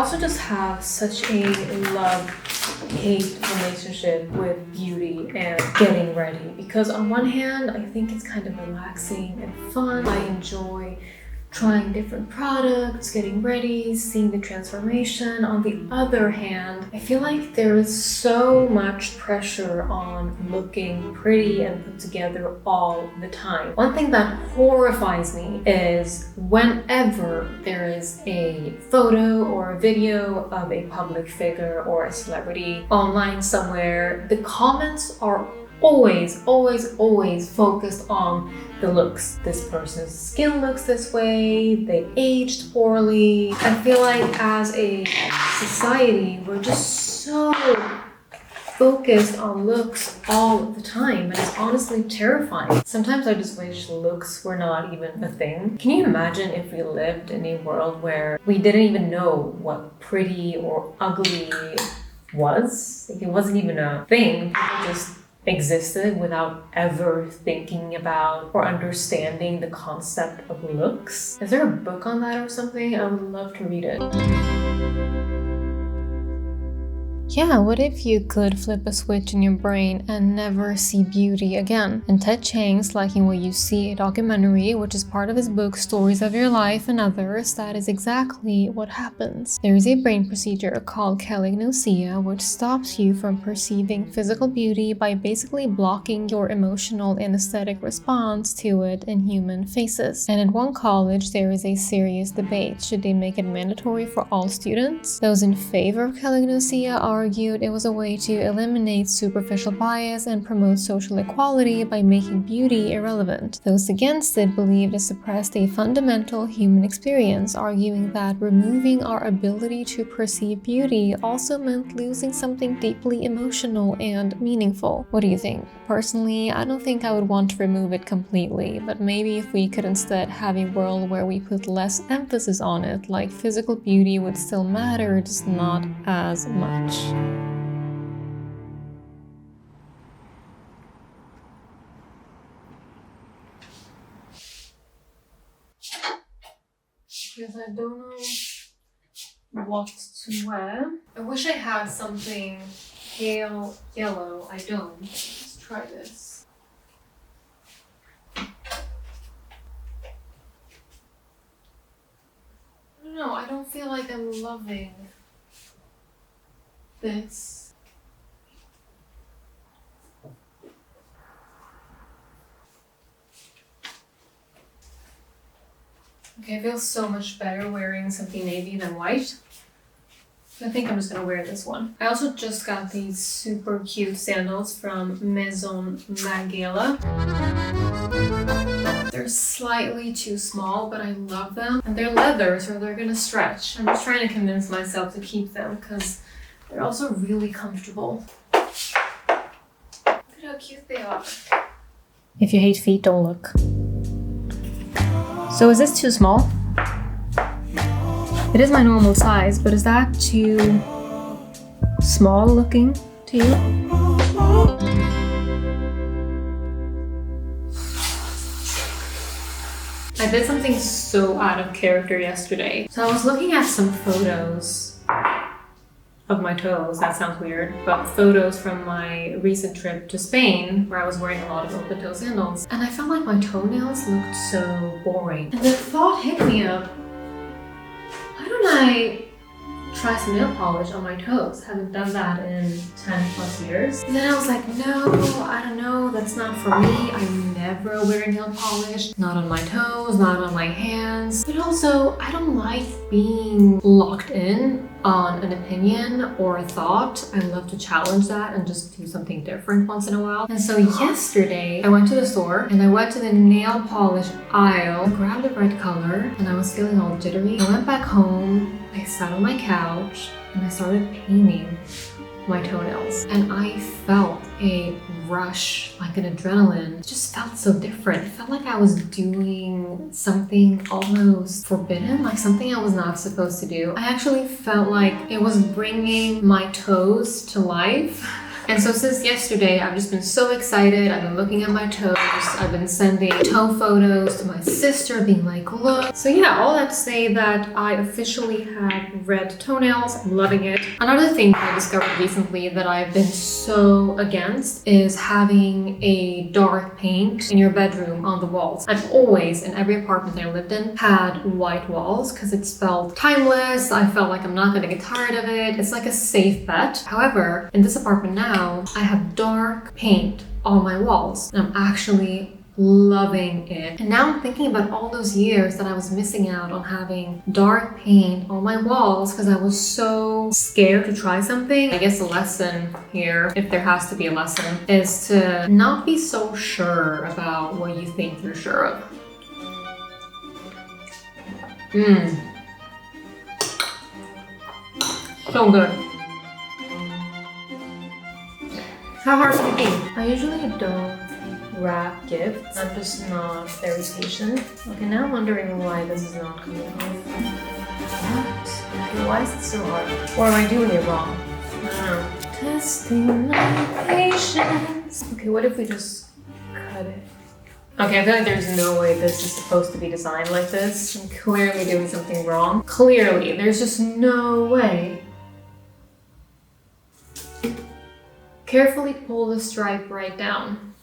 also just have such a love-hate relationship with beauty and getting ready, because on one hand, I think it's kind of relaxing and fun. I enjoy trying different products, getting ready, seeing the transformation. On the other hand, I feel like there is so much pressure on looking pretty and put together all the time. One thing that horrifies me is whenever there is a photo or a video of a public figure or a celebrity online somewhere, the comments are always focused on the looks. This person's skin looks this way, they aged poorly. I feel like as a society, we're just so focused on looks all the time, and it's honestly terrifying. Sometimes I just wish looks were not even a thing. Can you imagine if we lived in a world where we didn't even know what pretty or ugly was? Like, it wasn't even a thing. People just existed without ever thinking about or understanding the concept of looks. Is there a book on that or something? I would love to read it. Yeah, what if you could flip a switch in your brain and never see beauty again? In Ted Chiang's Liking What You See, a documentary, which is part of his book Stories of Your Life and Others, that is exactly what happens. There is a brain procedure called kelagnosia, which stops you from perceiving physical beauty by basically blocking your emotional and aesthetic response to it in human faces. And at one college, there is a serious debate. Should they make it mandatory for all students? Those in favor of kelagnosia argued it was a way to eliminate superficial bias and promote social equality by making beauty irrelevant. Those against it believed it suppressed a fundamental human experience, arguing that removing our ability to perceive beauty also meant losing something deeply emotional and meaningful. What do you think? Personally, I don't think I would want to remove it completely, but maybe if we could instead have a world where we put less emphasis on it, like physical beauty would still matter, just not as much. Because I don't know what to wear. I wish I had something pale yellow. I don't. Let's try this. I don't know. I don't feel like I'm loving this. Okay, I feel so much better wearing something navy than white. I think I'm just gonna wear this one. I also just got these super cute sandals from Maison Margiela. They're slightly too small, but I love them. And they're leather, so they're gonna stretch. I'm just trying to convince myself to keep them because they're also really comfortable. Look at how cute they are. If you hate feet, don't look. So is this too small? It is my normal size, but is that too small looking to you? I did something so out of character yesterday. So I was looking at some photos of my toes. That sounds weird, but photos from my recent trip to Spain where I was wearing a lot of open toe sandals. And I felt like my toenails looked so boring. And the thought hit me of, why don't I try some nail polish on my toes? Haven't done that in 10 plus years. And then I was like, no, I don't know, that's not for me. I never wear nail polish, not on my toes, not on my hands. But also, I don't like being locked in on an opinion or a thought. I love to challenge that and just do something different once in a while. And so yesterday, I went to the store and I went to the nail polish aisle, grabbed the right color, and I was feeling all jittery. I went back home, I sat on my couch, and I started painting my toenails. And I felt a rush, like an adrenaline. It just felt so different. It felt like I was doing something almost forbidden, like something I was not supposed to do. I actually felt like it was bringing my toes to life. And so since yesterday, I've just been so excited. I've been looking at my toes. I've been sending toe photos to my sister, being like, look. So yeah, all that to say that I officially have red toenails. I'm loving it. Another thing I discovered recently that I've been so against is having a dark paint in your bedroom on the walls. I've always, in every apartment I lived in, had white walls because it felt timeless. I felt like I'm not gonna get tired of it. It's like a safe bet. However, in this apartment now, I have dark paint on my walls and I'm actually loving it. And now I'm thinking about all those years that I was missing out on having dark paint on my walls because I was so scared to try something. I guess the lesson here, if there has to be a lesson, is to not be so sure about what you think you're sure of. So good. How hard can it be? I usually don't wrap gifts. I'm just not very patient. Okay, now I'm wondering why this is not coming off. What? Okay, why is it so hard? Or am I doing it wrong? I don't know. Testing my patience. Okay, what if we just cut it? Okay, I feel like there's no way this is supposed to be designed like this. I'm clearly doing something wrong. Clearly, there's just no way. Carefully pull the stripe right down.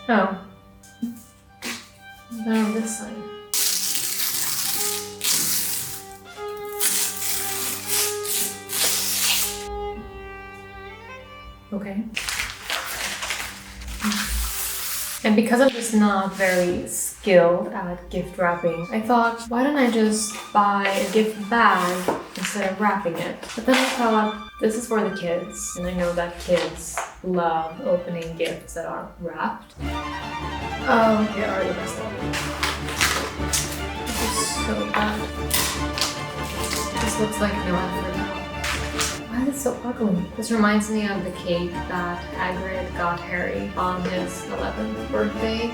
Oh. Then on this side. Okay. And because I'm just not very skilled at gift wrapping, I thought, why don't I just buy a gift bag instead of wrapping it? But then I thought, this is for the kids, and I know that kids love opening gifts that are wrapped. Oh, okay, I already messed up. This is so bad. This looks like no effort. Why is it so ugly? This reminds me of the cake that Hagrid got Harry on his 11th birthday.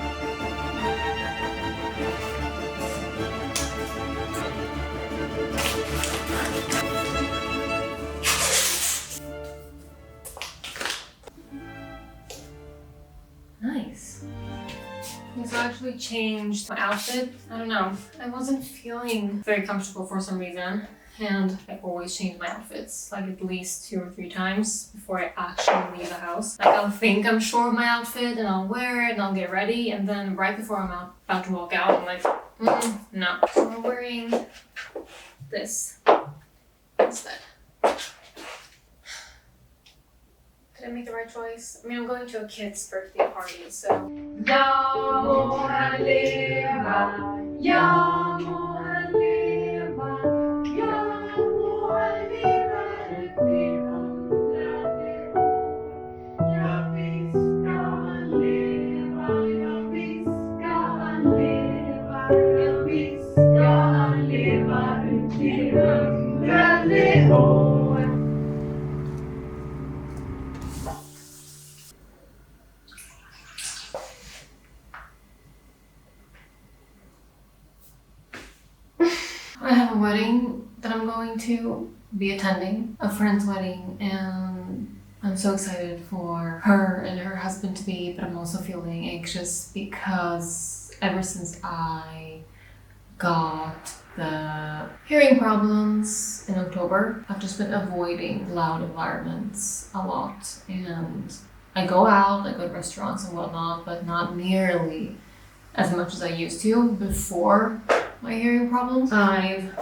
Nice. This actually changed my outfit. I don't know. I wasn't feeling very comfortable for some reason. And I always change my outfits, like at least 2 or 3 times before I actually leave the house. Like I'll think I'm sure of my outfit and I'll wear it and I'll get ready, and then right before I'm about to walk out, I'm like, no. So I'm wearing this instead. Did I make the right choice? I mean, I'm going to a kid's birthday party, so. Ja må han leva, ja må han leva, ja må han leva ut i 100 år. Ja visst ska han leva, ja visst ska han leva, ja visst ska han leva ut i 100 år. I have a wedding that I'm going to be attending, a friend's wedding, and I'm so excited for her and her husband to be, but I'm also feeling anxious because ever since I got the hearing problems in October, I've just been avoiding loud environments a lot, and I go out, I go to restaurants and whatnot, but not nearly as much as I used to before my hearing problems. I've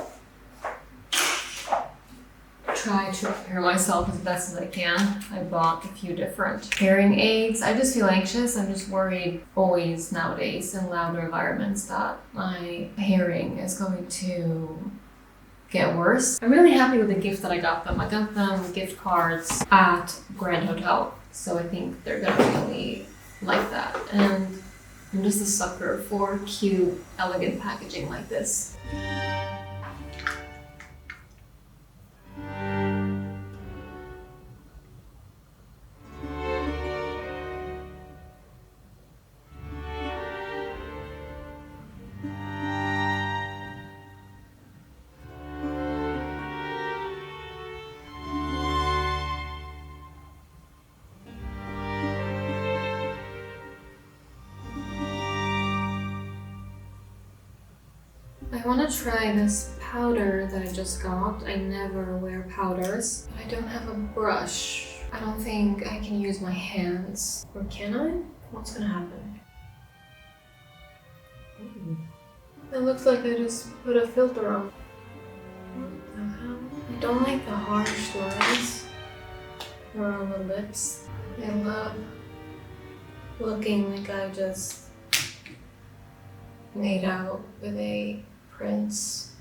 tried to prepare myself as best as I can. I bought a few different hearing aids. I just feel anxious. I'm just worried always nowadays in louder environments that my hearing is going to get worse. I'm really happy with the gift that I got them. I got them gift cards at Grand Hotel, so I think they're gonna really like that. And I'm just a sucker for cute, elegant packaging like this. I want to try this powder that I just got. I never wear powders, but I don't have a brush. I don't think I can use my hands. Or can I? What's gonna happen? It looks like I just put a filter on. What the hell? I don't like the harsh lines around the lips. I love looking like I just made out with a prince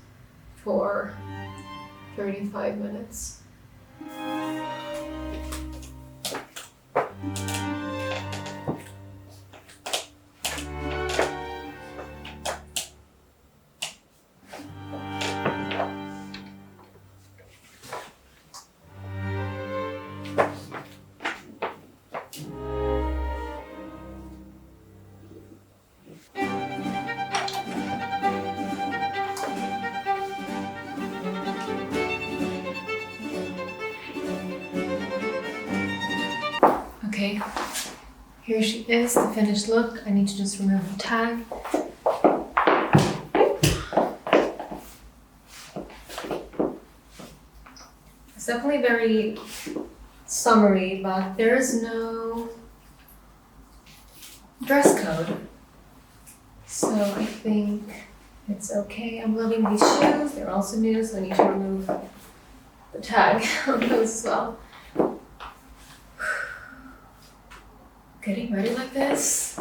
for 35 minutes. Okay, here she is, the finished look. I need to just remove the tag. It's definitely very summery, but there is no dress code. So I think it's okay. I'm loving these shoes. They're also new, so I need to remove the tag on those as well. Getting ready like this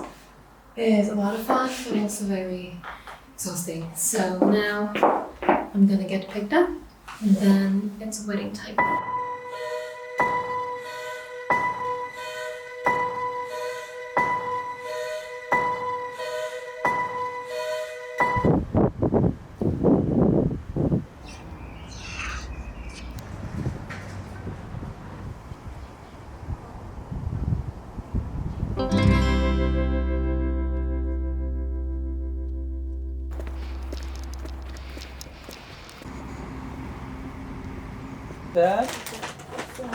is a lot of fun, but also very exhausting. So now I'm gonna get picked up, and then it's wedding time. Där. Ja.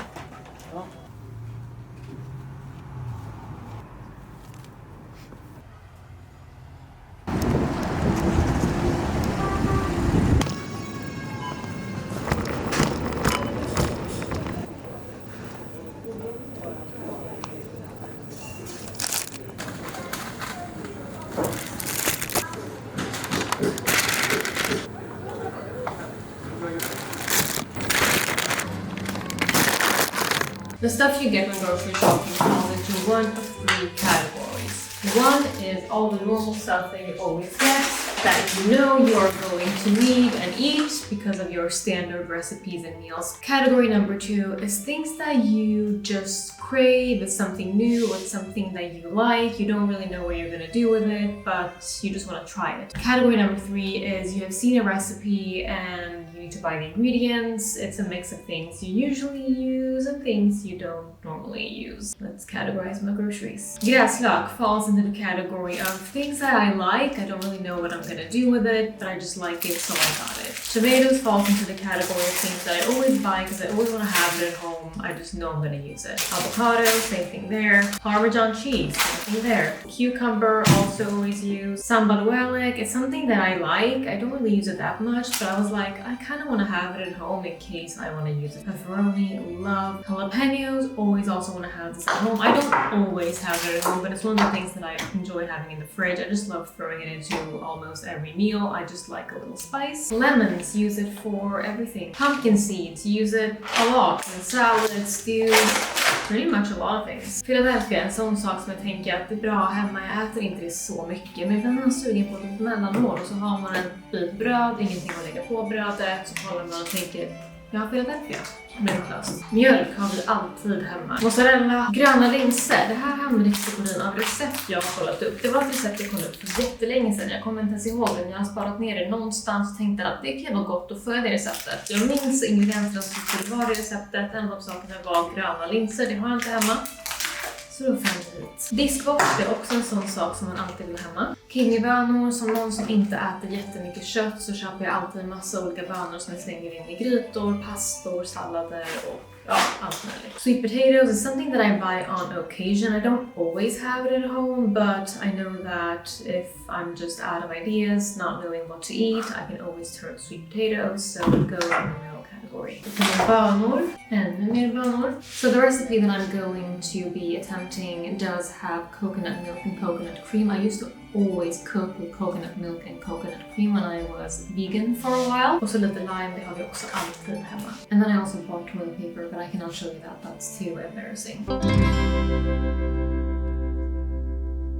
The stuff you get when grocery shopping falls into one of three categories. One is all the normal stuff that you always get, that you know you are going to need and eat because of your standard recipes and meals. Category number two is things that you just crave. It's something new, it's something that you like. You don't really know what you're gonna do with it, but you just wanna try it. Category number three is you have seen a recipe and you need to buy the ingredients. It's a mix of things you usually use and things you don't normally use. Let's categorize my groceries. Gräslök falls into the category of things that I like. I don't really know what I'm gonna do with it, but I just like it, so I got it. Tomatoes falls into the category of things that I always buy because I always want to have it at home. I just know I'm gonna use it. Avocado, same thing there. Parmesan cheese, same thing there. Cucumber, also always use. Sambaluelic, it's something that I like. I don't really use it that much, but I was like, I kind of want to have it at home in case I want to use it. Pepperoni, love. Jalapenos, always also want to have this at home. I don't always have it at home, but it's one of the things that I enjoy having in the fridge. I just love throwing it into almost every meal. I just like a little spice. Lemons, use it for everything. Pumpkin seeds, use it a lot in salads, stews, pretty much a lot of things. Philadelphia, en sån sak som jag tänker att det är bra hemma. Jag äter inte det så mycket, men ibland är man sugen på ett mellanmål och så har man en bit bröd, ingenting att lägga på brödet, så håller man och tänker, jag har Philadelphia. Mjölklöst. Mjölk har vi alltid hemma. Mozzarella, gröna linser. Det här hamnade i kategorin av recept jag har kollat upp. Det var ett recept jag kollade upp för jättelänge sedan. Jag kommer inte ens ihåg det. Jag har sparat ner det någonstans och tänkte att det kan vara gott att följa det receptet. Jag minns ingredienserna som skulle vara i receptet. En av de sakerna var gröna linser. Det har jag inte hemma. Så då fann jag hit. Diskbox är också en sån sak som man alltid vill ha hemma. Kidneybönor, som någon som inte äter jättemycket kött så köper jag alltid en massa olika bönor som jag slänger in i grytor, pastor, sallader och Oh, absolutely. Sweet potatoes is something that I buy on occasion. I don't always have it at home, but I know that if I'm just out of ideas, not knowing what to eat, I can always turn to sweet potatoes, so it goes in the middle category. Bönor, ännu mer bönor. So the recipe that I'm going to be attempting does have coconut milk and coconut cream. I used to always cook with coconut milk and coconut cream when I was vegan for a while. Och så lite lime, det har vi också alltid hemma. And then I also bought toilet paper, but I cannot show you that. That's too embarrassing.